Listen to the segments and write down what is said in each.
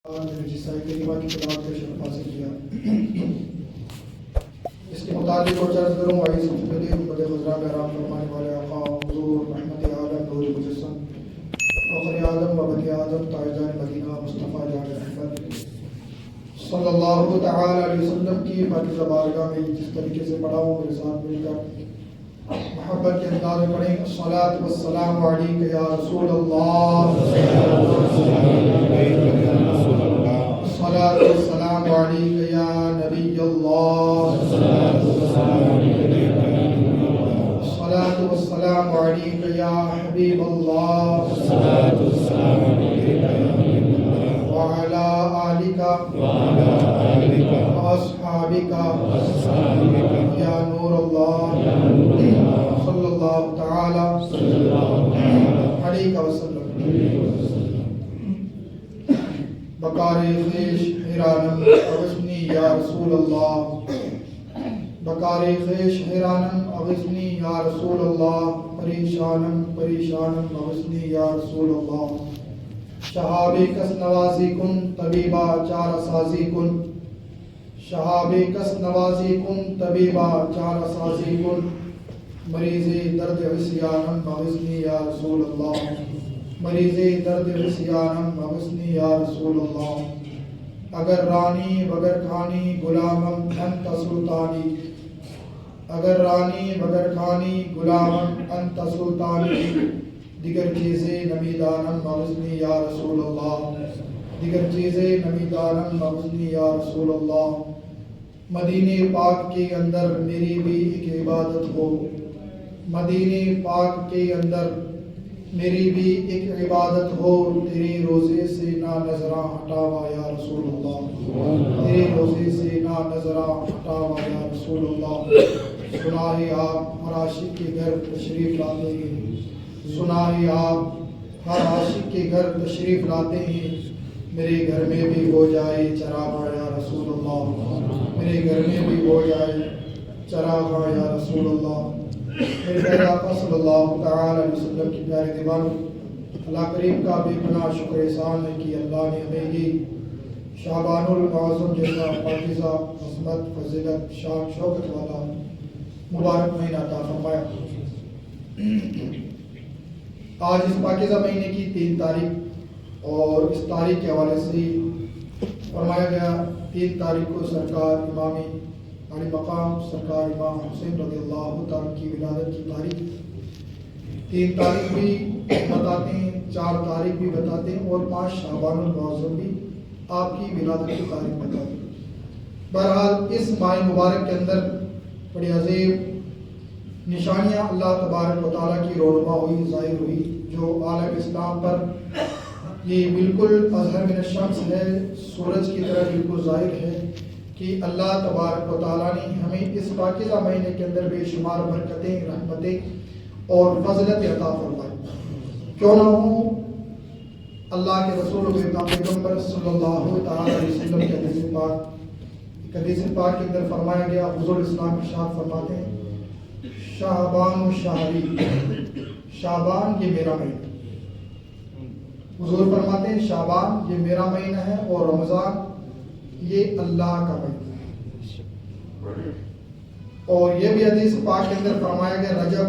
کلمہ کی تلاوت کا شرف حاصل کیا۔ اس کے متعلق اور چرچ کروں وائی سب سے پہلے بڑے خزرہ میں آرام فرمانے والے آقا حضور رحمت عالم نور مجسم فخر آدم و بنی آدم تاجدار مدینہ مصطفیٰ جان رحمت صلی اللہ تعالی علیہ وسلم کی پاکیزہ بارگاہ میں جس طریقے سے پڑھا ہوں میرے ساتھ مل کر محبت کے انداز میں پڑھیں۔ الصلاۃ والسلام علیک یا رسول اللہ، الصلاۃ والسلام علیک یا نبی اللہ، الصلاۃ والسلام علیک یا حبیب اللہ، وعلی آلک واصحابک یا نور اللہ صلی اللہ تعالی علیہ وسلم۔ بکار خیش حیرانم اغثنی یا رسول اللہ، بکار خیش حیرانم اغثنی یا رسول اللہ، پریشانم پریشانم اغثنی یا رسول اللہ۔ شہاب کس نوازی کن طبیبہ چارہ سازی کن، شہاب کس نوازی کن طبیبہ چارہ سازی کن، مریض درد عصیانم اغثنی یا رسول اللہ، مریض درد عصیانم اغثنی یا رسول اللہ۔ اگر رانی بگر کھانی غلامم انت سلطانی، اگر رانی بگر کھانی غلامم انت سلطانی، دیگر چیزیں نمیدانم اغثنی یا رسول اللہ، دیگر چیزیں نمیدانم اغثنی یا رسول اللہ۔ مدینے پاک کے اندر میری بھی ایک عبادت ہو، مدینے پاک کے اندر میری بھی ایک عبادت ہو، تیرے روزے سے نہ نظراں ہٹاوا یا رسول اللہ، تیرے روزے سے نہ نظراں ہٹاوا یا رسول اللہ۔ سنا ہے آپ ہر عاشق کے گھر تشریف لاتے ہیں، سنا ہے آپ ہر عاشق کے گھر تشریف لاتے ہیں، میرے گھر میں بھی ہو جائے چراغاں یا رسول اللہ، میرے گھر میں بھی ہو جائے چراغاں یا رسول اللہ۔ میرے پیارے آقا صلی اللہ تعالی علیہ وسلم کی پیارے دیوانوں، اللہ کریم کا بے پناہ شکر احسان ہے کہ اللہ نے ہمیں یہ شعبان المعظم جیسا پاکیزہ عظمت فضیلت شان شوکت والا مبارک مہینہ عطا فرمایا۔ آج اس پاکیزہ مہینے کی 3 تاریخ اور اس تاریخ کے حوالے سے فرمایا گیا 3 تاریخ کو سرکار امام علی مقام سرکار امام حسین رضی اللہ تعالیٰ کی ولادت کی تاریخ، 3 تاریخ بھی بتاتے ہیں، 4 تاریخ بھی بتاتے ہیں اور 5 شعبان المعظم بھی آپ کی ولادت کی تاریخ بتاتے ہیں۔ بہرحال اس ماہ مبارک کے اندر بڑی عظیم نشانیاں اللہ تبارک و تعالیٰ کی رونما ہوئی، ظاہر ہوئی، جو عالم اسلام پر یہ بالکل اظہر من الشمس ہے، سورج کی طرح بالکل ظاہر ہے کہ اللہ تبارک و تعالیٰ نے ہمیں اس پاکیزہ مہینے کے اندر بے شمار برکتیں، رحمتیں اور فضلت عطا فرمائی۔ کیوں نہ ہوں اللہ کے رسول پیغمبر صلی اللہ تعالی علیہ وسلم کے حدیث پاک کے اندر فرمایا گیا، حضور اسلام ارشاد فرماتے ہیں شعبان شہری، شعبان یہ میرا مہینہ، حضور فرماتے ہیں شعبان یہ میرا مہینہ ہے اور رمضان یہ اللہ کا مہینہ ہے۔ اور یہ بھی حدیث پاک کے اندر فرمایا گیا رجب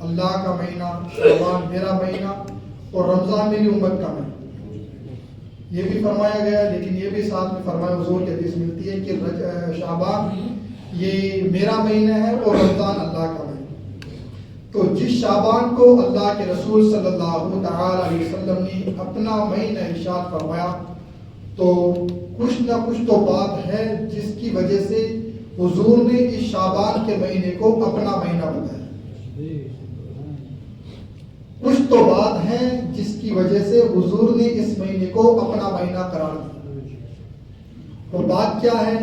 اللہ کا مہینہ، شعبان میرا مہینہ اور رمضان میری امت کا مہینہ، یہ بھی فرمایا گیا۔ لیکن یہ بھی ساتھ میں فرمایا حضور کی حدیث ملتی ہے کہ شعبان یہ میرا مہینہ ہے اور رمضان اللہ کا مہینہ۔ تو جس شعبان کو اللہ کے رسول صلی اللہ تعالی علیہ وسلم نے اپنا مہینہ ارشاد فرمایا تو کچھ نہ کچھ تو بات ہے جس کی وجہ سے حضور نے اس شعبان کے مہینے کو اپنا مہینہ بتایا، کچھ تو بات ہے جس کی وجہ سے حضور نے اس مہینے کو اپنا مہینہ قرار دیا۔ تو بات کیا ہے،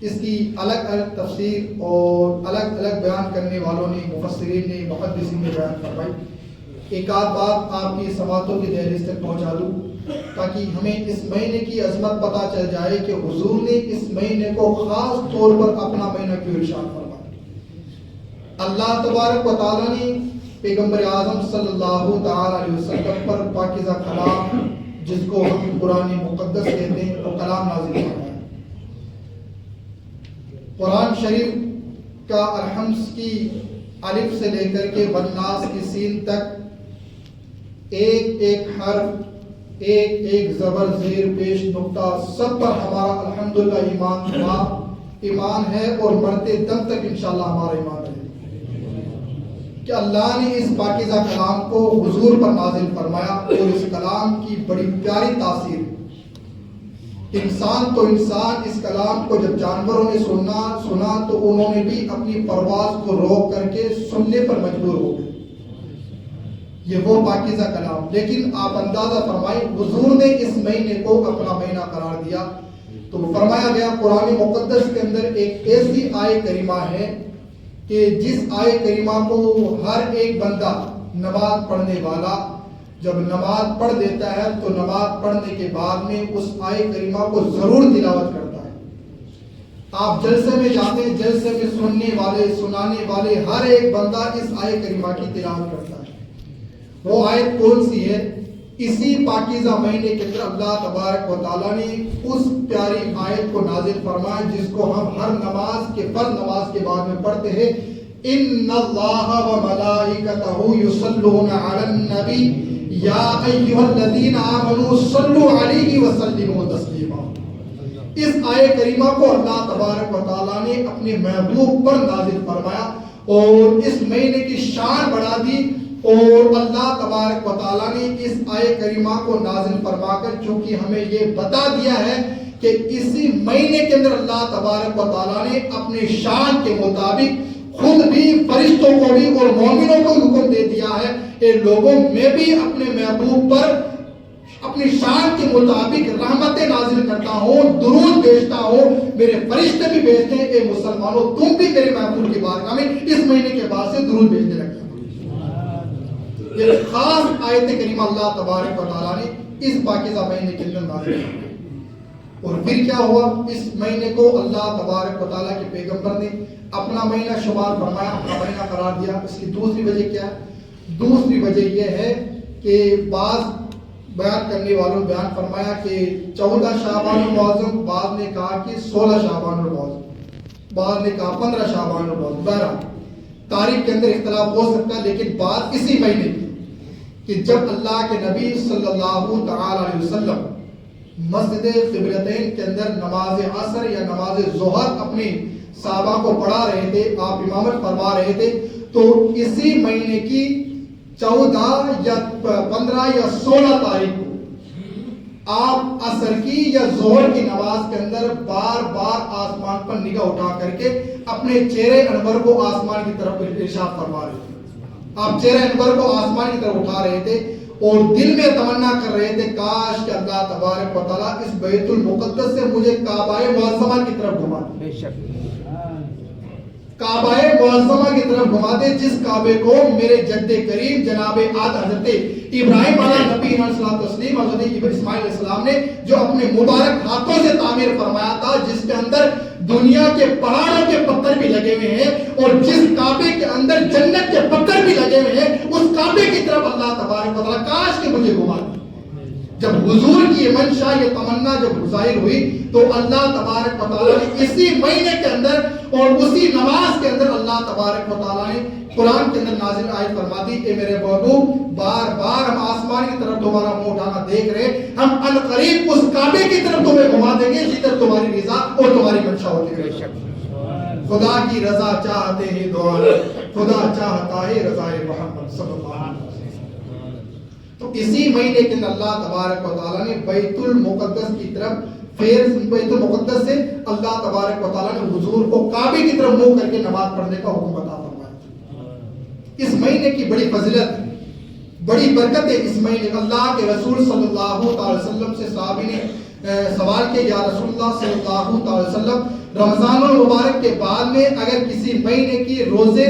اس کی الگ الگ تفسیر اور الگ الگ بیان کرنے والوں نے، مفسرین نے، محدثین نے بیان فرمائی۔ ایک آدھ بات آپ کی سماعتوں کی دہلیز تک پہنچا دوں تاکہ ہمیں اس مہینے کی عظمت پتہ چل جائے کہ حضور نے اس مہینے کو خاص طور پر اپنا مہینہ کیوں ارشاد فرمایا۔ اللہ تبارک و تعالیٰ نے پیغمبر اعظم صلی اللہ تعالی علیہ وسلم پر پاکیزہ کلام جس کو ہم قرآن مقدس کہتے قرآن شریف کا الحمد کی الف سے لے کر کے والناس کی سین تک ایک ایک حرف، ایک ایک زبر زیر پیش نقطہ سب پر ہمارا الحمدللہ ایمان ہے اور مرتے دم تک انشاءاللہ ہمارا ایمان ہے کہ اللہ نے اس پاکیزہ کلام کو حضور پر نازل فرمایا اور اس کلام کی بڑی پیاری تاثیر انسان اس کلام کو جب جانوروں نے سنا تو انہوں نے بھی اپنی پرواز کو روک کر کے سننے پر مجبور ہو گئے. یہ وہ پاکیزہ کلام. لیکن آپ اندازہ فرمائیں حضور نے اس مہینے کو اپنا مہینہ قرار دیا تو فرمایا گیا قرآن مقدس کے اندر ایک ایسی آیت کریمہ ہے کہ جس آیت کریمہ کو ہر ایک بندہ نماز پڑھنے والا جب نماز پڑھ دیتا ہے تو نماز پڑھنے کے بعد میں اس آیت کریمہ کو ضرور تلاوت کرتا ہے. آپ جلسے میں جاتے ہیں، جلسے میں سننے والے سنانے والے ہر ایک بندہ اس آیت کریمہ کی تلاوت کرتا ہے. وہ آیت کون سی ہے؟ اسی پاکیزہ مہینے کے اندر اللہ تبارک و تعالیٰ نے اس پیاری آیت کو نازل فرمایا جس کو ہم ہر نماز کے فرض نماز کے بعد میں پڑھتے ہیں. ان اللہ و ملائکتہ یصلون علی النبی یا ایھا الذین آمنوا صلوا علیہ وسلموا تسلیما. اس آیت کریمہ کو اللہ تبارک و تعالیٰ نے اپنے محبوب پر نازل فرمایا اور اس مہینے کی شان بڑھا دی. اور اللہ تبارک و تعالیٰ نے اس آیت کریمہ کو نازل فرما کر چونکہ ہمیں یہ بتا دیا ہے کہ اسی مہینے کے اندر اللہ تبارک و تعالیٰ نے اپنے شان کے مطابق خود بھی فرشتوں کو بھی اور مومنوں کو حکم دے دیا ہے کہ لوگوں میں بھی اپنے محبوب پر اپنی شان کے مطابق رحمتیں نازل کرتا ہوں، درود بھیجتا ہوں. میرے فرشتے بھی بھیجتے ہیں اے مسلمانوں تم بھی میرے محبوب کی بارگاہ میں اس مہینے کے بعد سے درود بھیجنے لگے. یہ خاص آیت کریمہ اللہ تبارک و تعالیٰ نے اس پاکیزہ مہینے کے اندر نازل کی. اور پھر کیا ہوا؟ اس مہینے کو اللہ تبارک و تعالیٰ کے پیغمبر نے اپنا مہینہ شمار فرمایا، اپنا مہینہ قرار دیا. اس کی دوسری وجہ کیا ہے؟ دوسری وجہ یہ ہے کہ بعض بیان کرنے والوں نے بیان فرمایا کہ 14 شعبان المعظم، بعض نے کہا کہ 16 شعبان المعظم، بعض نے کہا 15 شعبان المعظم. بہرحال تاریخ کے اندر اختلاف ہو سکتا ہے لیکن بات اسی مہینے کی کہ جب اللہ کے نبی صلی اللہ تعالی علیہ وسلم مسجد قبلتین کے اندر نماز عصر یا نماز ظہر اپنی صحابہ کو پڑھا رہے تھے، آپ امامت فرما رہے تھے، تو اسی مہینے کی 14 یا 15 یا 16 تاریخ کو آپ عصر کی یا ظہر کی نماز کے اندر بار بار آسمان پر نگاہ اٹھا کر کے اپنے چہرے انور کو آسمان کی طرف ارشاد فرما رہے تھے. آپ چہرے انور کو آسمان کی طرف اٹھا رہے تھے اور دل میں تمنا کر رہے تھے کاش کہ اللہ تبارک و تعالیٰ اس بیت المقدس سے مجھے کعبہ معظمہ کی طرف گھما دے. بے شک کعبہ معظمہ کی طرف گھما دے، جس کعبے کو میرے جد کریم جناب حضرت ابراہیم علیہ نبی علیہ السلام، حضرت اسماعیل علیہ السلام نے جو اپنے مبارک ہاتھوں سے تعمیر فرمایا تھا، جس کے اندر دنیا کے پہاڑوں کے پتھر بھی لگے ہوئے ہیں اور جس کعبے کے اندر جنت کے پتھر بھی لگے ہوئے ہیں، اس کعبے کی طرف اللہ تبارک و تعالیٰ کاش کہ مجھے گھما دے. جب حضور کی یہ منشا، یہ تمنا جب ظاہر ہوئی تو اللہ تبارک و تعالیٰ نے اسی مہینے کے اندر اور اسی نماز کے اندر اللہ تبارک و تعالیٰ نے قرآن کے اندر نازل آیت فرما دی کہ میرے محبوب بار بار ہم آسمان کی طرف تمہارا منہ اٹھانا دیکھ رہے، ہم عنقریب اس کعبے کی طرف تمہیں گھما دیں گے جدھر تمہاری رضا اور تمہاری منشا ہوتی ہے. خدا کی رضا چاہتے ہیں دعا، خدا چاہتا ہے رضا محمد صلی اللہ علیہ وسلم. تو اسی مہینے کے اندر اللہ تبارک و تعالیٰ نے بیت المقدس کی طرف بیت المقدس سے اللہ تبارک و تعالیٰ نے حضور کو کعبے کی طرف منہ کر کے نماز پڑھنے کا حکم عطا فرمایا. اس مہینے کی بڑی فضیلت، بڑی برکت ہے. اس مہینے اللہ کے رسول صلی اللہ علیہ وسلم سے صحابی نے سوال کیا یا رسول اللہ صلی اللہ علیہ وسلم رمضان المبارک کے بعد میں اگر کسی مہینے کی روزے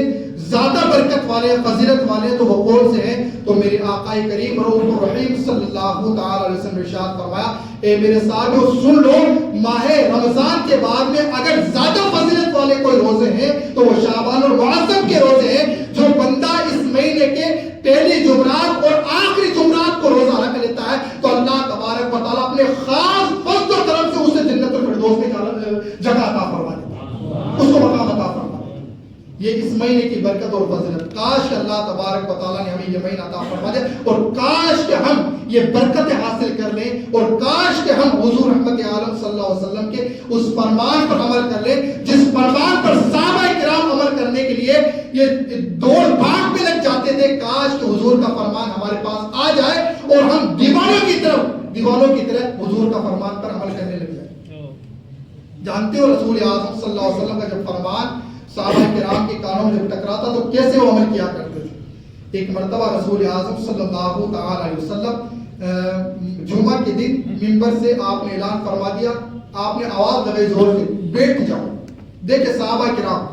زیادہ برکت والے فضیلت والے تو وہ کون سے ہیں؟ تو میرے آقا کریم رؤوف الرحیم صلی اللہ تعالی علیہ وسلم نے ارشاد فرمایا اے میرے صحابیوں سن لو، ماہ رمضان کے بعد میں اگر زیادہ فضیلت والے کوئی روزے ہیں تو وہ شعبان المعظم کے روزے ہیں. جو بندہ اس مہینے کے پہلی جمعرات اور آخری جمعرات کو روزہ رکھ لیتا ہے تو اللہ تبارک و تعالیٰ اپنے خاص فضل و کرم سے اسے جنت الفردوس میں جگہ عطا فرما دیتا ہے، اس کو یہ اس مہینے کی برکت اور فضیلت، کاش کہ اللہ تبارک و تعالیٰ نے ہمیں یہ مہینہ عطا فرما دے، اور کاش کہ ہم یہ برکتیں حاصل کر لیں، اور کاش کہ ہم حضور رحمت عالم صلی اللہ علیہ وسلم کے اس فرمان پر عمل کر لیں جس فرمان پر صحابہ کرام عمل کرنے کے لیے یہ دوڑ بھاگ میں لگ جاتے تھے۔ کاش کہ حضور کا فرمان ہمارے پاس آ جائے اور ہم دیوانوں کی طرح حضور کا فرمان پر عمل کرنے لگ جائیں۔ جانتے ہو رسول اعظم صلی اللہ علیہ وسلم کا جب فرمان صحابہ کرام کے کانوں میں جب ٹکراتا تو کیسے وہ عمل کیا کرتے تھے؟ ایک مرتبہ رسول اعظم صلی اللہ تعالی علیہ وسلم جمعہ کے دن منبر سے آپ نے اعلان فرما دیا، آپ نے آواز لگائی زور سے، بیٹھ جاؤ۔ دیکھیں صحابہ کرام،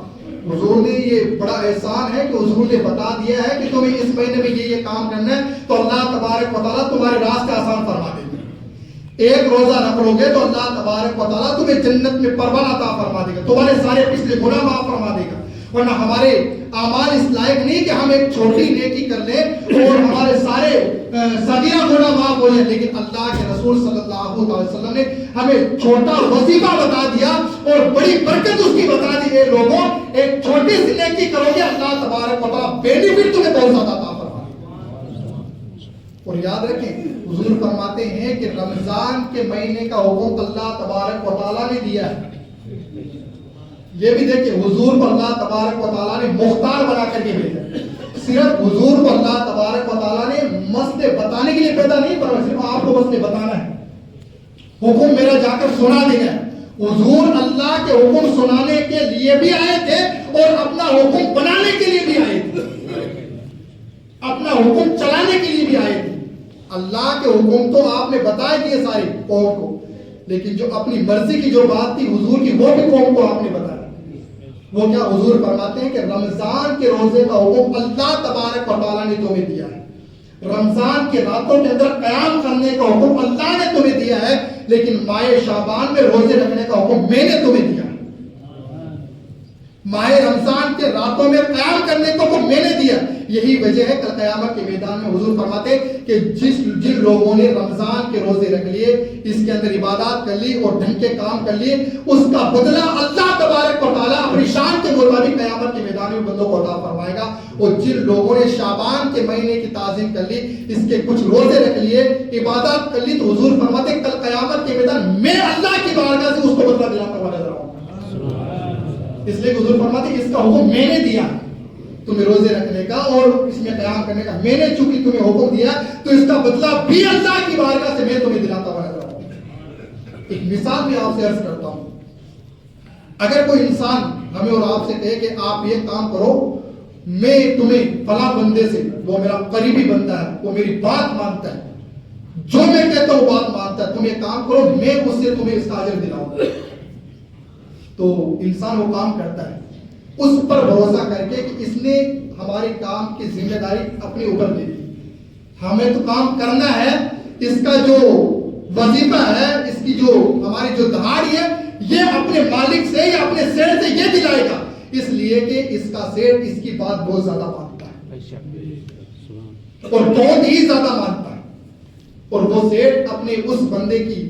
حضور نے یہ بڑا احسان ہے کہ حضور نے بتا دیا ہے کہ تمہیں اس مہینے میں یہ کام کرنا ہے، تو اللہ تبارک و تعالیٰ تمہارے راستے آسان فرما دے گا۔ ایک روزہ رکھ لو گے تو اللہ تبارک و تعالیٰ تمہیں جنت میں پروانہ عطا فرما دے گا، تمہارے سارے پچھلے گناہ معاف فرما دے گا۔ ورنہ ہمارے اعمال اس لائق نہیں کہ ہم ایک چھوٹی نیکی کر لیں اور ہمارے سارے صغیرہ گناہ معاف ہو جائیں، لیکن اللہ کے رسول صلی اللہ علیہ وسلم نے ہمیں چھوٹا وظیفہ بتا دیا اور بڑی برکت اس کی بتا دی۔ اے لوگوں، ایک چھوٹی سی نیکی کرو گے اللہ تبارک و تعالیٰ بینیفٹ تمہیں بہت زیادہ عطا فرما دے گا۔ اور یاد رکھیں، حضور فرماتے ہیں کہ رمضان کے مہینے کا حکم اللہ تبارک و تعالیٰ نے دیا ہے۔ یہ بھی دیکھیں، حضور پر اللہ تبارک و تعالیٰ نے مختار بنا کر کے بھیجا۔ صرف حضور کو اللہ تبارک و تعالیٰ نے مسئلے بتانے کے لیے پیدا نہیں کرا، صرف آپ کو مسئلے بتانا ہے، حکم میرا جا کر سنا دینا ہے۔ حضور اللہ کے حکم سنانے کے لیے بھی آئے تھے اور اپنا حکم بنانے کے لیے بھی آئے تھے، اپنا حکم چلانے کے لیے بھی آئے تھے۔ اللہ کے حکم تو آپ نے بتائے دیے ساری قوم کو، لیکن جو اپنی مرضی کی جو بات تھی حضور کی، وہ بھی قوم کو آپ نے بتایا۔ وہ کیا؟ حضور فرماتے ہیں کہ رمضان کے روزے کا حکم اللہ تبارک و تعالیٰ نے تمہیں دیا ہے، رمضان کے راتوں کے اندر قیام کرنے کا حکم اللہ نے تمہیں دیا ہے، لیکن ماہ شعبان میں روزے رکھنے کا حکم میں نے تمہیں دیا ہے۔ ماہ رمضان کے راتوں میں قیام کرنے کو حکم میں نے دیا۔ یہی وجہ ہے کل قیامت کے میدان میں حضور فرماتے کہ جن لوگوں نے رمضان کے روزے رکھ لیے، اس کے اندر عبادات کر لی اور ڈھنگ کے کام کر لیے، اس کا بدلہ اللہ تبارک و تعالیٰ اپنی شان کے مطابق قیامت کے میدان میں بندوں کو عطا فرمائے گا۔ اور جن لوگوں نے شعبان کے مہینے کی تعظیم کر لی، اس کے کچھ روزے رکھ لیے، عبادات کر لی، تو حضور فرماتے کل قیامت کے میدان میں اللہ کی بارگاہ سے اس کو بدلہ دلاتا ہوا نظر آؤں گا۔ اس لیے حضور فرماتے کہ اس کا حکم میں نے دیا تمہیں روزے رکھنے کا اور اس میں قیام کرنے کا، میں نے چونکہ تمہیں حکم دیا تو اس کا بدلہ بھی اللہ کی بارگاہ سے میں تمہیں دلاتا ہوا نظر آؤں گا۔ ایک مثال میں آپ سے عرض کرتا ہوں، اگر کوئی انسان ہمیں اور آپ سے کہے کہ آپ یہ کام کرو، میں تمہیں فلاں بندے سے، وہ میرا قریبی بندہ ہے، وہ میری بات مانتا ہے، جو میں کہتا ہوں بات مانتا ہے، تم یہ کام کرو، میں اس سے تمہیں اس کا اجر دلاؤں گا، تو انسان وہ کام کرتا ہے اس پر بھروسہ کر کے کہ اس نے ہمارے کام کی ذمہ داری اپنے اوپر لے لی، ہمیں تو کام کرنا ہے، اس کا جو وظیفہ ہے، اس کی جو ہماری جو دہاڑی ہے، یہ اپنے مالک سے یا اپنے سیٹ سے یہ دلائے گا، اس لیے کہ اس کا سیٹ اس کی بات بہت زیادہ مانتا ہے اور بہت ہی زیادہ مانتا ہے، اور وہ سیٹ اپنے اس بندے کی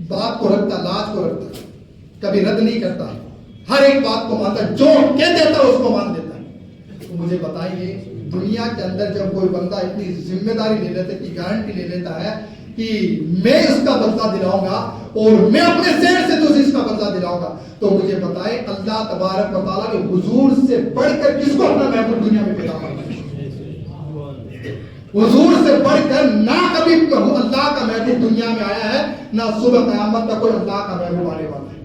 بات کو رکھتا، لاج کو رکھتا ہے، کبھی رد نہیں کرتا ہے، ہر ایک بات کو مانتا ہے، جو کہہ دیتا ہے اس کو مان دیتا ہے۔ تو مجھے بتائیے، دنیا کے اندر جب کوئی بندہ اتنی ذمہ داری لے لیتا ہے، کی گارنٹی لے لیتا ہے کہ میں اس کا بدلہ دلاؤں گا اور میں اپنے سیر سے تو اس کا بدلہ دلاؤں گا، تو مجھے بتائے اللہ تبارک و تعالیٰ نے حضور سے بڑھ کر کس کو اپنا محبوب دنیا میں پیدا کیا؟ حضور سے بڑھ کر نہ کبھی اللہ کا محبوب دنیا میں آیا ہے، نہ صبح قیامت کا کوئی اللہ کا محبوب آنے والا ہے۔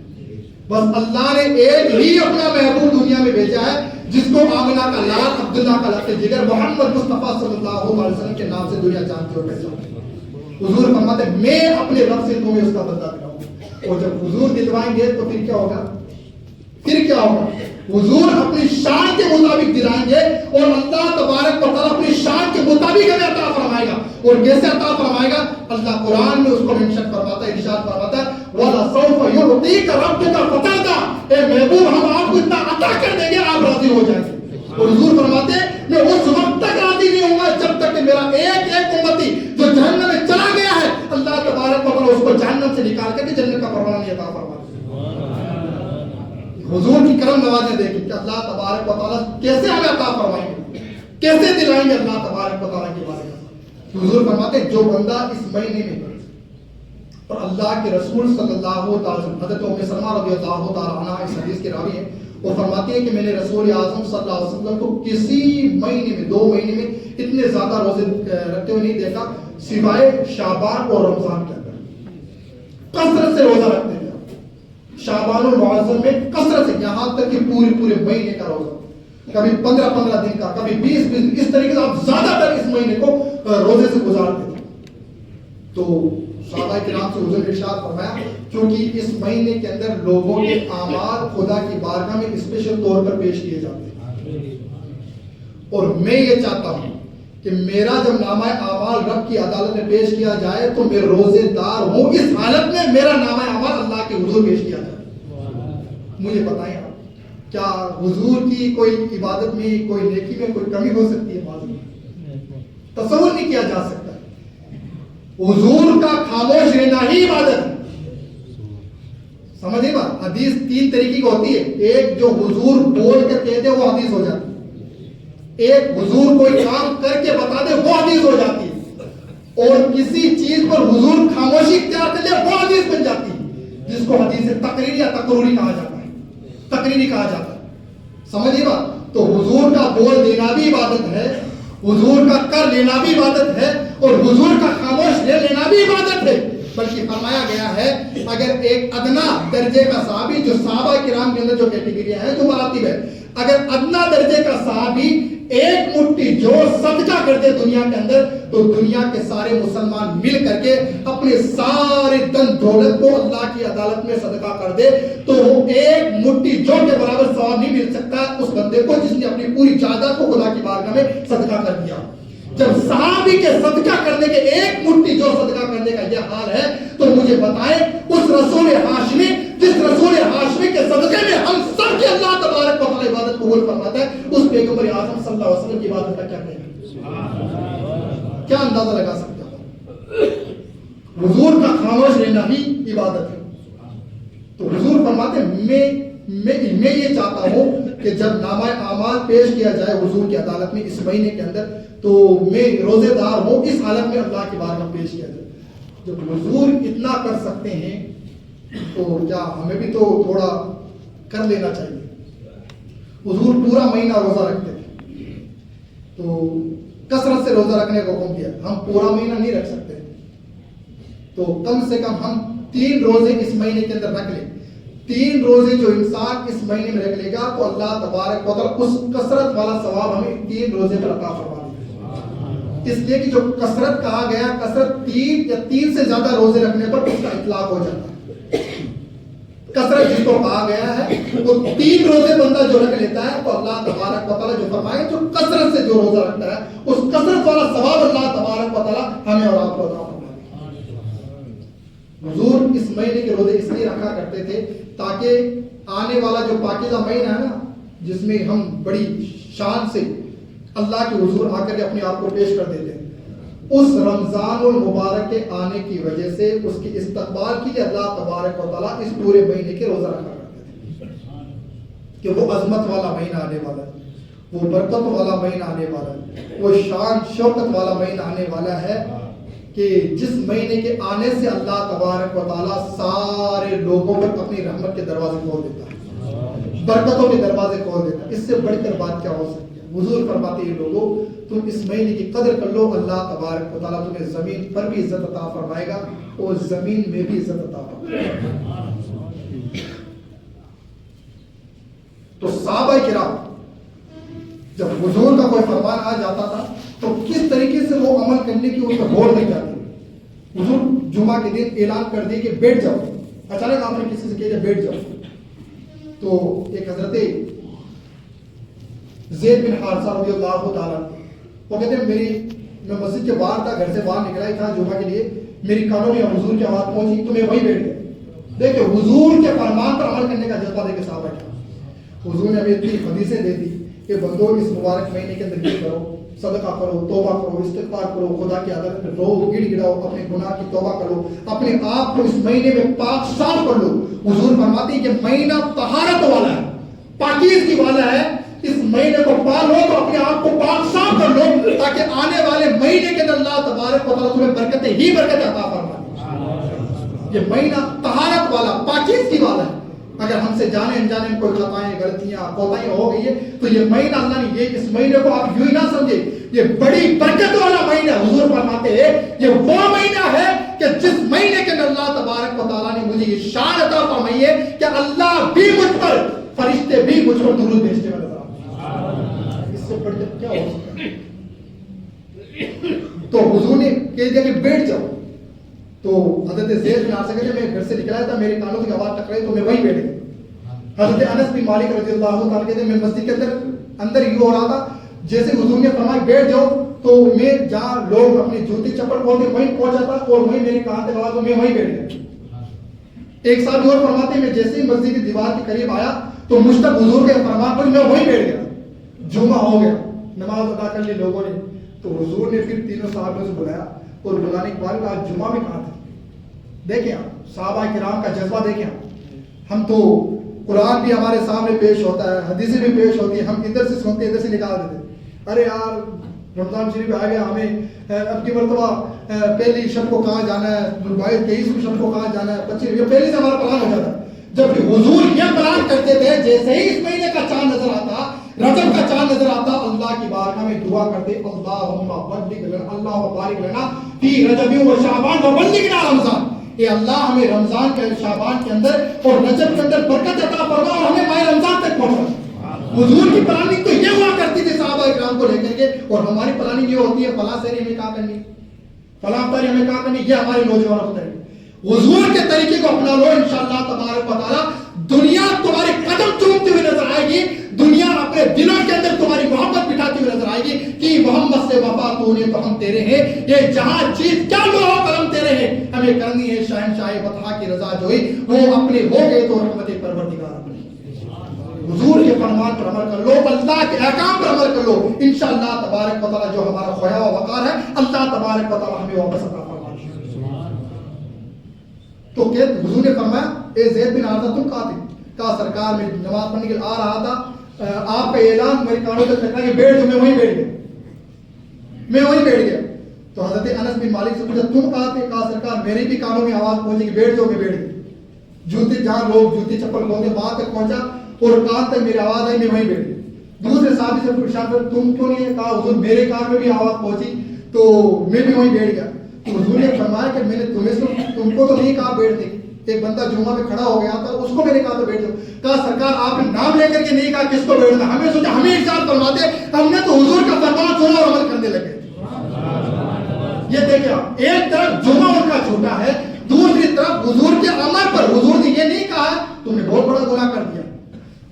بس اللہ نے ایک ہی اپنا محبوب دنیا میں بھیجا ہے، جس کو آمنہ کا لال، عبداللہ کا لقب جگر، محمد مصطفیٰ صلی اللہ علیہ وسلم کے نام سے دنیا جانتی اور پہچانتی ہے۔ حضور فرماتے ہیں میں اپنے رب سے تمہیں اس کا بدلہ دلاؤں گا، اور جب حضور دلوائیں گے تو پھر کیا ہوگا؟ پھر کیا ہوگا؟ حضور اپنی شان کے مطابق دلائیں گے اور اللہ تبارک و تعالیٰ اپنی شان کے مطابق ہمیں عطا فرمائے گا۔ اور کیسے عطا فرمائے گا؟ اللہ قرآن میں اس کو منشن فرماتا ہے، ارشاد فرماتا ہے وَلَسَوْفَ يُعْطِيكَ رَبُّكَ فَتَرْضَىٰ، اے محبوب ہم آپ کو اتنا عطا کر دیں گے آپ راضی ہو جائیں گے۔ اور حضور فرماتے ہیں میں اس وقت تک راضی نہیں ہوں گا جب تک کہ میرا ایک ایک امتی جو جہنم میں چلا گیا ہے، اللہ تبارک و تعالیٰ اس کو جہنم سے نکال کر کے جنت کا پروانہ نہیں عطا فرماتا۔ حضور کی کرم نوازیں دیکھیں کہ اللہ تبارک و تعالیٰ کیسے ہمیں عطا فرمائیں گے، کیسے دلائیں گے اللہ تبارک و تعالیٰ کے بارے میں۔ حضور فرماتے ہیں جو بندہ اس مہینے میں اور اللہ کے رسول صلی اللہ علیہ وسلم، حضرت ام سلمہ رضی اللہ تعالیٰ عنہ اس حدیث کے راوی ہیں، وہ فرماتی ہے کہ میں نے رسول اعظم صلی اللہ علیہ وسلم کو کسی مہینے میں 2 مہینے میں اتنے زیادہ روزے رکھتے ہوئے نہیں دیکھا سوائے شعبان اور رمضان کے اندر۔ کثرت سے روزہ رکھتے تھے شعبان المعظم میں، کثرت سے، یہاں تک کہ پورے مہینے کا روزہ، کبھی 15 دن کا، کبھی 20 دن، اس طریقے سے آپ زیادہ تر اس مہینے کو روزے سے گزارتے تھے۔ تو صحابہ کرام سے حضور نے ارشاد فرمایا کیونکہ اس مہینے کے اندر لوگوں کے اعمال خدا کی بارگاہ میں اسپیشل طور پر پیش کیے جاتے ہیں، اور میں یہ چاہتا ہوں کہ میرا جب نامہ اعمال رب کی عدالت میں پیش کیا جائے تو میں روزے دار ہوں، اس حالت میں میرا نامہ اعمال اللہ کے حضور پیش کیا جائے۔ مجھے بتائیں آپ کیا حضور کی کوئی عبادت میں، کوئی نیکی میں کوئی کمی ہو سکتی ہے؟ معذرت، تصور نہیں کیا جا سکتا۔ حضور کا خاموش رہنا ہی عبادت ہے۔ سمجھے بات؟ حدیث 3 طریقے کی ہوتی ہے، ایک جو حضور بول کر کہہ دے وہ حدیث ہو جاتی ہے، ایک حضور کوئی کام کر کے بتا دے وہ حدیث ہو جاتی ہے، اور کسی چیز پر حضور خاموشی اختیار کر لے وہ حدیث بن جاتی ہے، جس کو حدیث تقریری یا تقروری کہا جاتا ہے، تقریری کہا جاتا ہے۔ سمجھے بات؟ تو حضور کا بول دینا بھی عبادت ہے، حضور کا کر لینا بھی عبادت ہے، اور حضور کا خاموش رہ لینا بھی عبادت ہے۔ بلکہ فرمایا گیا ہے اگر ایک ادنا درجے کا صحابی، جو صحابہ کرام کے اندر جو کیٹیگریاں ہیں، جو مراتب ہے، اگر ادنا درجے کا صحابی ایک مٹھی جو صدقہ کر دے دنیا کے اندر، تو دنیا کے سارے مسلمان مل کر کے اپنے سارے دن دولت کو اللہ کی عدالت میں صدقہ کر دے تو ایک مٹھی جو کے برابر ثواب نہیں مل سکتا اس بندے کو جس نے اپنی پوری جائیداد کو خدا کی بارگاہ میں صدقہ کر دیا۔ جب صحابی کے صدقہ کرنے کے ایک مٹھی جو صدقہ کرنے کا یہ حال ہے، تو مجھے بتائیں اس رسول ہاشمی، جس رسول ہاشمی کے صدقے میں ہم سب کی اللہ تبارک و تعالی عبادت قبول فرماتا ہے، اس پیغمبر اعظم صلی اللہ علیہ وسلم کی عبادت کا کیا کہیں؟ کیا اندازہ لگا سکتے ہو؟ حضور کا خاموش رہنا ہی عبادت ہے۔ تو حضور فرماتے ہیں میں یہ چاہتا ہوں کہ جب نامہ اعمال پیش کیا جائے حضور کی عدالت میں اس مہینے کے اندر، تو میں روزے دار ہوں، اس حالت میں اللہ کی بارگاہ میں پیش کیا جائے۔ جب حضور اتنا کر سکتے ہیں تو کیا ہمیں بھی تو تھوڑا کر لینا چاہیے۔ حضور پورا مہینہ روزہ رکھتے تھے، تو کثرت سے روزہ رکھنے کا حکم کیا، ہم پورا مہینہ نہیں رکھ سکتے، تو کم سے کم ہم 3 روزے اس مہینے کے اندر رکھ لیں۔ 3 روزے جو انسان اس مہینے میں رکھ لے گا تو اللہ تبارک و تعالیٰ اس کثرت والا ثواب ہمیں 3 روزے پر عطا فرما دے گا۔ اس لیے کہ جو کثرت کہا گیا، کثرت 3 یا 3 سے زیادہ روزے رکھنے پر اس کا اطلاق ہو جاتا ہے۔ کثرت جس کو کہا گیا ہے وہ 3 روزے بندہ جو رکھ لیتا ہے تو اللہ تبارک و تعالیٰ جو فرمائے جو کثرت سے جو روزہ رکھتا ہے اس کثرت والا ثواب اللہ تبارک و تعالیٰ ہمیں اور آپ کو عطا فرمائے۔ حضور اس مہینے کے روزے اس لیے رکھا کرتے تھے تاکہ آنے والا جو پاکیزہ مہینہ ہے نا، جس میں ہم بڑی شان سے اللہ کے حضور آ کر کے اپنے آپ کو پیش کر دیتے ہیں، اس رمضان المبارک کے آنے کی وجہ سے اس کے استقبال کے لیے اللہ تبارک و تعالیٰ اس پورے مہینے کے روزہ رکھا کرتے تھے کہ وہ عظمت والا مہینہ آنے والا ہے، وہ برکت والا مہینہ آنے والا ہے، وہ شان شوکت والا مہینہ آنے والا ہے کہ جس مہینے کے آنے سے اللہ تبارک و تعالیٰ سارے لوگوں پر اپنی رحمت کے دروازے کھول دیتا ہے، برکتوں کے دروازے کھول دیتا ہے۔ اس سے بڑھ کر بات کیا ہو سکتی ہے؟ حضور فرماتے ہیں لوگوں تم اس مہینے کی قدر کر لو، اللہ تبارک و تعالیٰ تمہیں زمین پر بھی عزت عطا فرمائے گا اور زمین میں بھی عزت عطا فرمائے گا۔ تو صحابہ کرام جب حضور کا کوئی فرمان آ جاتا تھا تو کس طریقے سے وہ عمل کرنے کی ان کو ہوڑ نہیں جاتی۔ حضور جمعہ کے دن اعلان کر دی کہ بیٹھ جاؤ، اچانک آپ نے کسی سے کہا بیٹھ جاؤ، تو ایک حضرت زید بن حارثہ رضی اللہ تعالیٰ وہ کہتے ہیں میں مسجد کے باہر تھا، گھر سے باہر نکلا ہی تھا جمعہ کے لیے، میری کانوں میں حضور کی آواز پہنچی تو میں وہیں بیٹھ گیا۔ دیکھیں حضور کے فرمان پر عمل کرنے کا جذبہ دیکھے صحابہ کیا، حضور نے ہمیں اتنی حدیثیں دے دی کہ بندو اس مبارک مہینے کے اندر یہ کرو، صدقہ کرو، توبہ کرو، استغفار کرو، خدا کی عدالت میں رو گڑ گڑاؤ، اپنے گناہ کی توبہ کرو، اپنے آپ کو اس مہینے میں پاک صاف کر لو۔ حضور فرماتے ہیں کہ مہینہ طہارت والا ہے، پاکیزگی والا ہے. اس مہینے کو پالو تو اپنے آپ کو پاک صاف کر لو تاکہ آنے والے مہینے کے اندر اللہ تبارک و تعالیٰ تمہیں برکتیں ہی برکت عطا فرمائے. یہ مہینہ طہارت والا پاکیزگی والا ہے. اگر ہم سے جانے انجانے میں کوئی خطائیں غلطیاں کوتاہیاں ہو گئی ہے تو یہ مہینہ اللہ نے یہ اس مہینے کو آپ یوں ہی نہ سمجھے یہ بڑی برکت والا مہینہ. حضور فرماتے ہیں یہ وہ مہینہ ہے کہ جس مہینے کے اندر اللہ تبارک و تعالیٰ نے مجھے یہ شان عطا فرمائی ہے کہ اللہ بھی مجھ پر فرشتے بھی مجھ پر درود بھیجتے ہوئے نظر آتے. اس سے بڑھ کر کیا ہو سکتا ہے. تو حضور نے کہہ دیا کہ بیٹھ جاؤ. تو حضرت زید بن عاصم کہتے میں گھر سے نکلا تھا میرے کانوں کی آواز ٹکرائی تو میں وہیں بیٹھ گیا. حضرت انس بن مالک رضی اللہ تعالیٰ کہتے ہیں میں مسجد کے اندر یوں ہو رہا تھا جیسے حضور نے فرمایا بیٹھ جاؤ تو میں جہاں لوگ اپنی جوتی چپل کھولتے وہیں پہنچا تھا اور وہیں میرے کان تک آواز تو میں وہیں بیٹھ گیا. ایک ساتھ اور فرماتے ہیں میں جیسے ہی مسجد کی دیوار کے قریب آیا تو مجھ تک حضور کے فرمان پر میں وہیں بیٹھ گیا. جمعہ ہو گیا نماز ادا کر لی لوگوں نے تو حضور نے پھر تینوں صحابوں سے بلایا اور بلانے کے بعد آج جمعہ میں کہاں تھے. دیکھیں آپ صحابہ کرام کا جذبہ دیکھیں آپ. ہم تو قرآن بھی ہمارے سامنے پیش ہوتا ہے حدیثیں بھی پیش ہوتی ہیں ہم ادھر سے سنتے ادھر سے نکال دیتے. ارے یار رمضان شریف آ گیا ہمیں اب کی مرتبہ پہلی شب کو کہاں جانا ہے 23ویں شب کو کہاں جانا ہے 25 پہلے سے ہمارا پلان ہو جاتا ہے. جب حضور یہ پلان کرتے تھے جیسے ہی اس مہینے کا چاند نظر آتا رجب کا چاند نظر آتا اللہ کی بارگاہ میں دعا کرتے اللہم بلغ لنا اللہم بارک لنا فی رجب و شعبان و بلغنا رمضان. اے اللہ ہمیں رمضان کے شعبان کے اندر اور رجب کے اندر برکت عطا فرما اور ہمیں ماہ رمضان تک پہنچا. حضور کی پلاننگ تو یہ ہوا کرتی تھی صحابہ اکرام کو لے کر کے اور ہماری پلاننگ یہ ہوتی ہے فلاں سیری ہمیں کہاں کرنی فلاں افطاری ہمیں کہاں کرنی. یہ ہمارے نوجوانوں کو طریقے حضور کے طریقے کو اپنا لو انشاءاللہ تبارک و تعالیٰ دنیا تمہارے قدم چومتی ہوئی نظر آئے گی. دنیا اپنے دلوں کے اندر تمہاری محبت بٹھاتی ہوئی نظر آئے گی کہ محمد سے وفا تو نے تو ہم تیرے ہیں. یہ جہاں چیز کیا لوہ قلم تیرے ہیں ہمیں کرنی ہے شہنشاہ بطحا کی رضا جوئی وہ اپنے ہو گئے تو رحمت پروردگار اپنی. حضور کے فرمان پر عمل کر لو اللہ کے احکام پر عمل کر لو انشاءاللہ تبارک و تعالیٰ جو ہمارا خواہ و وقار ہے اللہ تبارک و تعالیٰ ہمیں واپس عطا فرمائے. تو کہ حضور نے فرمایا اے زید بن حارثہ تم کہاں تھے. کہا سرکار میں نماز پڑھنے کے لیے آ رہا تھا آپ کا اعلان میرے کانوں تک لگا کہ بیٹھ جاؤ. میں وہیں بیٹھ گیا. تو حضرت انس بن مالک سے پوچھا تم کہاں تھے. کہا سرکار میرے بھی کانوں میں آواز پہنچی کہ بیٹھ جاؤ. میں بیٹھ گیا. جوتے جہاں لوگ جوتے چپل کھولتے وہاں تک پہنچا اور کان تک میری آواز آئی میں وہیں بیٹھ گیا. دوسرے صحابی سے پوچھا تم کیوں نہیں. کہا حضور میرے کان میں بھی آواز پہنچی تو میں بھی وہیں بیٹھ گیا. تو حضور نے فرمایا کہ میں نے تم کو تو نہیں کہا بیٹھنے کی. ایک بندہ جمعہ میں کھڑا ہو گیا تھا اس کو میں نے کہا تو بیٹھ جاؤ. کہا سرکار آپ نے نام لے کر کے نہیں کہا کس کو بیٹھنا. ہمیں سوچا ہمیں ارشاد فرماتے ہم نے تو حضور کا فرمان سنا اور عمل کرنے لگے. یہ دیکھیں آپ ایک طرف جمعہ ان کا چھوٹا ہے دوسری طرف حضور کے عمل پر حضور نے یہ نہیں کہا تم نے بہت بڑا گناہ کر دیا.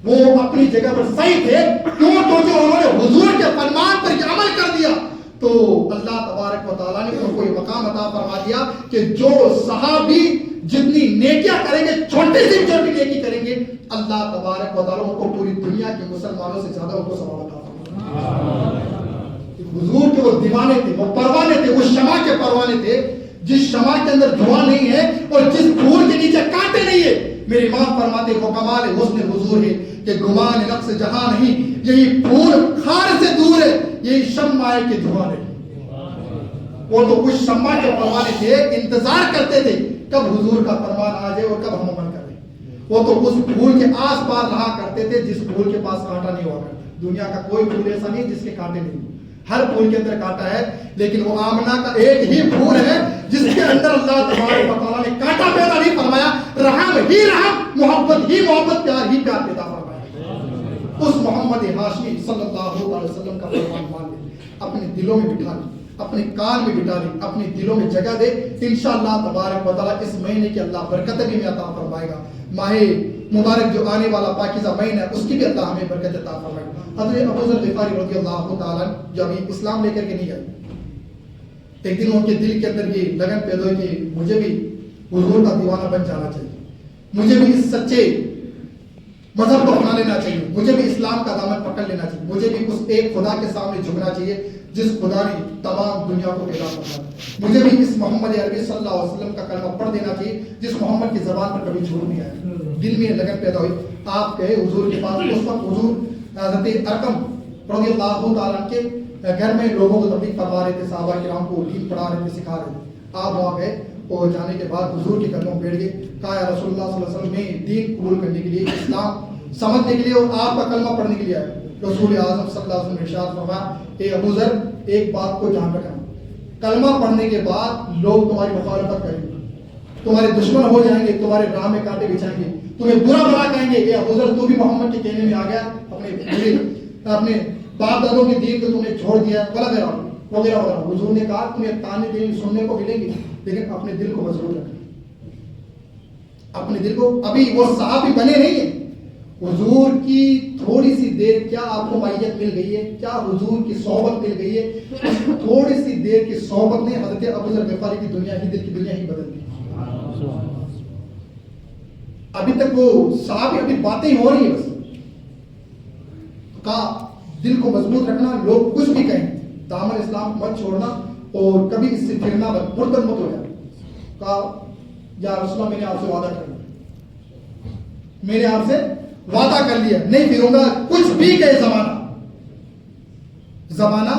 وہ اپنی جگہ پر صحیح تھے کیوں تو جو انہوں نے حضور کے فرمان پر یہ عمل کر دیا تو اللہ تبارک و تعالیٰ نے ان کو یہ مقام عطا فرما دیا کہ جو صحابی جتنی نیکیاں کریں گے چھوٹی سے چھوٹی نیکی کریں گے اللہ تبارک و تعالیٰ ان کو پوری دنیا کے مسلمانوں سے زیادہ ان کو ثواب عطا فرمائے. حضور کے وہ دیوانے تھے وہ پروانے تھے وہ شمع کے پروانے تھے جس شمع کے اندر دھواں نہیں ہے اور جس پھول کے نیچے کانٹے نہیں ہے. میرے امام فرماتے وہ کمال حسن حضور ہے کہ گمان نقص جہاں نہیں یہی پھول خار سے دور ہے یہی شمع کے دھواں ہے. وہ تو کچھ شمع کے پروانے تھے انتظار کرتے تھے کب حضور کا فرمان آ جائے اور کب ہم عمل کریں. وہ تو اس پھول کے آس پاس رہا کرتے تھے جس پھول کے پاس کانٹا نہیں ہوا کرتا. دنیا کا کوئی پھول ایسا نہیں جس کے کانٹے نہیں. ہر پھول کے اندر کانٹا ہے لیکن وہ آمنہ کا ایک ہی پھول ہے جس کے اندر اللہ تبارک و تعالیٰ نے کانٹا پیدا نہیں فرمایا. رحم ہی رحم محبت ہی محبت پیار ہی پیار پیدا فرمایا. اس محمد ہاشمی صلی اللہ علیہ وسلم کا فرمان مان لے اپنے دلوں میں بٹھا لے اپنے کان میں بٹھا لے اپنے دلوں میں جگہ دے انشاءاللہ تبارک و تعالیٰ اس مہینے کی اللہ برکت بھی میں عطا فرمائے گا. ماہ مبارک جو آنے والا پاکیزہ مہینہ ہے اس کی بھی اللہ ہمیں برکت عطا فرمائے گا. حضرت ابو ذر غفاری رضی اللہ تعالیٰ جب اسلام لے کر کے نہیں آئے ایک دن ان کے دل کے اندر یہ لگن پیدا ہوئی کہ مجھے بھی حضور کا دیوانہ بن جانا چاہیے مجھے بھی اس سچے مذہب کو اپنا لینا چاہیے مجھے بھی اسلام کا دامن پکڑ لینا چاہیے مجھے بھی اس ایک خدا کے سامنے جھکنا چاہیے جس خدا نے تمام دنیا کو پیدا کرنا. مجھے بھی اس محمد عربی صلی اللہ علیہ وسلم کا کلمہ پڑھ دینا چاہیے جس محمد کی زبان پر کبھی جھوٹ نہیں آیا. دل میں لگن پیدا ہوئی. آپ گئے حضور کے پاس. اس وقت حضور حضرت ارقم رضی اللہ تعالیٰ کے گھر میں لوگوں کو تبلیغ فرما رہے تھے, صحابہ کرام کو دین پڑھا رہے تھے, سکھا رہے تھے. آپ وہاں گئے اور جانے کے بعد حضور کے قدموں بیٹھ گئے. کہا یا رسول اللہ صلی اللہ علیہ وسلم, میں دین قبول کرنے کے لیے, اسلام سمجھنے کے لیے اور آپ کا کلمہ پڑھنے کے لیے آئے. رسول اعظم صلی اللہ علیہ وسلم نے ارشاد فرمایا, اے ابو ذر ایک بات کو جان رکھنا, کلمہ پڑھنے کے بعد لوگ تمہاری مخالفت کریں گے, تمہارے دشمن ہو جائیں گے, تمہارے راہ میں کانٹے بچھائیں گے, تمہیں برا بھلا کہیں گے. اے ابو ذر تو بھی محمد کے کہنے میں آ گیا, اپنے باپ دادوں کے دین کو تم نے چھوڑ دیا وغیرہ وغیرہ وغیرہ. حضور نے کہا تمہیں تانے دین سننے کو ملیں گے, لیکن اپنے دل کو مضبوط رکھنا, اپنے دل کو. ابھی وہ صحابی بنے نہیں ہیں. حضور کی تھوڑی سی دیر کیا آپ کو معیت مل گئی ہے, کیا حضور کی صحبت مل گئی ہے, تھوڑی سی دیر کی صحبت نے حضرت ابوذر غفاری کی دنیا ہی, دل کی دنیا ہی بدل دی. ابھی تک وہ صحابی ابھی باتیں ہو رہی ہیں بس. کہا دل کو مضبوط رکھنا, لوگ کچھ بھی کہیں, دامن اسلام مت چھوڑنا اور کبھی اس سے پھرنا مت, مرتد مت ہو جائے. کہا یا رسول اللہ میں نے آپ سے وعدہ کر لیا, میں نے آپ سے وعدہ کر لیا, نہیں پھروں گا. کچھ بھی کہے زمانہ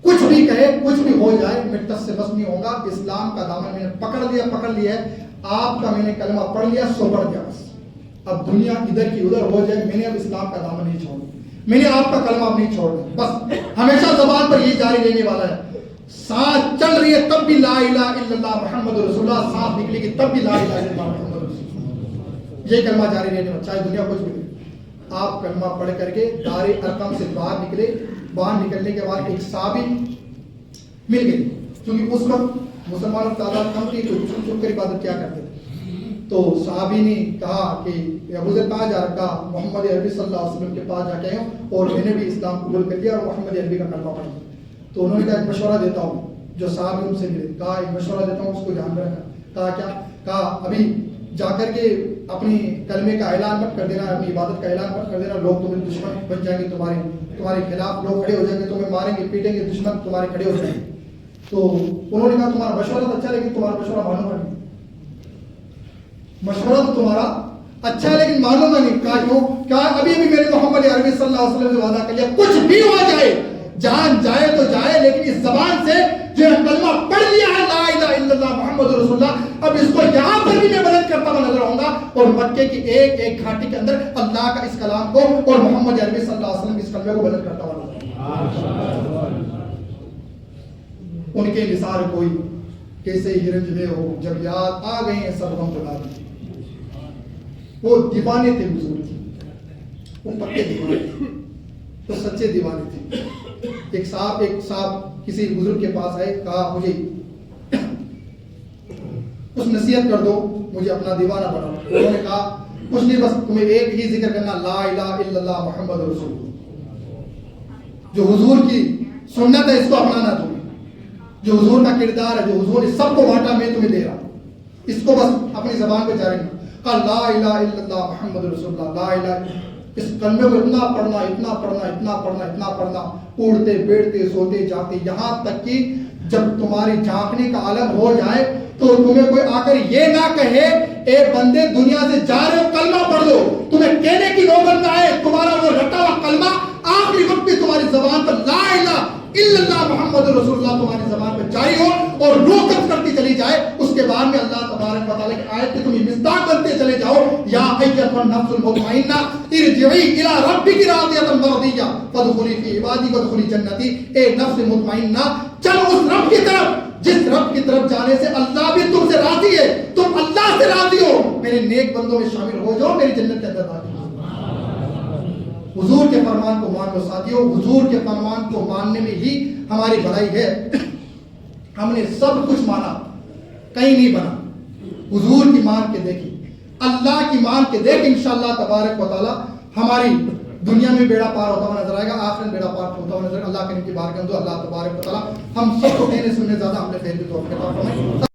کچھ بھی کہے, کچھ بھی ہو جائے, میں ٹس سے بس نہیں ہوگا. اسلام کا دامن میں نے پکڑ لیا ہے. آپ کا میں نے کلمہ پڑھ لیا, سو پڑھ گیا بس. اب دنیا ادھر کی ادھر ہو جائے, میں نے اب اسلام کا دامن نہیں چھوڑا, میں نے آپ کا کلمہ اب نہیں چھوڑنا. بس ہمیشہ زبان پر یہ جاری رہنے والا ہے. سانس چل رہی ہے تب بھی لا الہ الا اللہ محمد رسول اللہ, سانس نکلے گی تب بھی لا الہ الا اللہ محمد رسول اللہ. یہ کلمہ جاری رہنے والا, چاہے دنیا کچھ بھی کرے. آپ کلمہ پڑھ کر کے دار ارقم سے باہر نکلے. باہر نکلنے کے بعد ایک صحابی مل گئے, کیونکہ اس وقت مسلمانوں کی تعداد کم تھی, تو چھپ چھپ کر عبادت کیا کرتے تھے. تو صحابی نے کہا کہ ابو ذر کہاں جا رکھا, محمد عربی صلی اللہ علیہ وسلم کے پاس جا کے آئے ہوں اور میں نے بھی اسلام قبول کر لیا اور محمد عربی کا کلمہ پڑھ لیا. تو انہوں نے کہا ایک مشورہ دیتا ہوں. جو صحابی ان سے ملے, کہا ایک مشورہ دیتا ہوں, اس کو دھیان میں رکھنا. کہا کیا؟ کہا ابھی جا کر کے اپنی کلمے کا اعلان مت کر دینا, اپنی عبادت کا اعلان مت کر دینا. لوگ تمہیں دشمن بن جائیں گے, تمہارے خلاف لوگ کھڑے ہو جائیں گے, تمہیں ماریں گے, پیٹیں گے, دشمن تمہارے کھڑے ہو جائیں گے. تو انہوں نے کہا تمہارا مشورہ تو اچھا, لیکن تمہارا مشورہ معلوم نہیں. مشورہ تو تمہارا اچھا ہے لیکن معلوم نہیں. کہا کیوں؟ کہا ابھی ابھی میرے محمد عربی صلی اللہ علیہ وسلم سے وعدہ کر لیا, کچھ بھی ہو جائے, جان جائے تو جائے, لیکن اس زبان سے جو کلمہ پڑھ لیا ہے لا الہ الا اللہ محمد رسول اللہ, اب اس کو یہاں پر بھی میں بلند کرتا ہوا نظر آؤں گا, اور مکے کی ایک ایک گھاٹی کے اندر اللہ کا اس کلام کو اور محمد عربی صلی اللہ علیہ وسلم اس کلمے کو بلند کرتا ہوا نظر آؤں گا. ان کے نثار کوئی کیسے ہرنج میں ہو, جب یاد آ گئے ہیں سب غم بلا دی. وہ دیوانے تھے حضور کی, وہ پکے دیوانے تھے, وہ سچے دیوانے تھے. ایک صاحب کسی بزرگ کے پاس آئے, کہا مجھے کچھ نصیحت کر دو, مجھے اپنا دیوانہ بناؤ. انہوں نے کہا کچھ نہیں, بس تمہیں ایک ہی ذکر کرنا, لا الہ الا اللہ محمد رسول اللہ. جو حضور کی سنت ہے اس کو اپنانا تمہیں, جو حضور کا کردار ہے, جو حضور نے سب کو بانٹا, میں تمہیں دے رہا ہوں, اس کو بس اپنی زبان پہ جاری رکھنا. کہا لا الہ الا اللہ محمد رسول اللہ, لا الہ. اس کلمے کو اتنا پڑھنا, اتنا پڑھنا, اتنا پڑھنا, اتنا پڑھنا, اڑتے بیٹھتے سوتے جاتے, یہاں تک کہ جب تمہاری جھانکنے کا عالم ہو جائے تو تمہیں کوئی آ کر یہ نہ کہے اے بندے دنیا سے جا رہے ہو کلمہ پڑھ لو, تمہیں کہنے کی نوبت نہ آئے تمہارا وہ رٹا ہوا کلمہ آخری وقت بھی تمہاری زبان پر لا الہ الا اللہ محمد رسول اللہ تمہاری زبان پر جاری ہو اور روح قبض کرتی چلی جائے. اس کے بعد میں اللہ تبارک و تعالیٰ کی آیت کے تمہیں مصداق بنتے چلے جاؤ, یا ایتھا النفس المطمئنہ ارجعی الی ربک راضیۃ مرضیہ فادخلی فی عبادی وادخلی جنتی. اے نفس مطمئنہ چل اس رب کی طرف جس رب کی طرف جانے سے اللہ بھی تم سے راضی ہے, تم اللہ سے راضی ہو, میرے نیک بندوں میں شامل ہو جاؤ, میری جنت کے اندر داخل ہو. حضور کے فرمان کو مان لو ساتھیوں, حضور کے فرمان کو ماننے میں ہی ہماری بھلائی ہے. ہم نے سب کچھ مانا, کہیں نہیں بنا. حضور کی مان کے دیکھیں, اللہ کی مان کے دیکھ, انشاءاللہ تبارک و تعالی ہماری دنیا میں بیڑا پار ہوتا ہوا نظر آئے گا, آخرت میں بیڑا پار ہوتا ہوا نظر. اللہ کریم کی بارگاہ میں اللہ تبارک و تعالی ہم سب کو کہنے سننے زیادہ ہم نے خیر کی توفیق عطا فرمائے.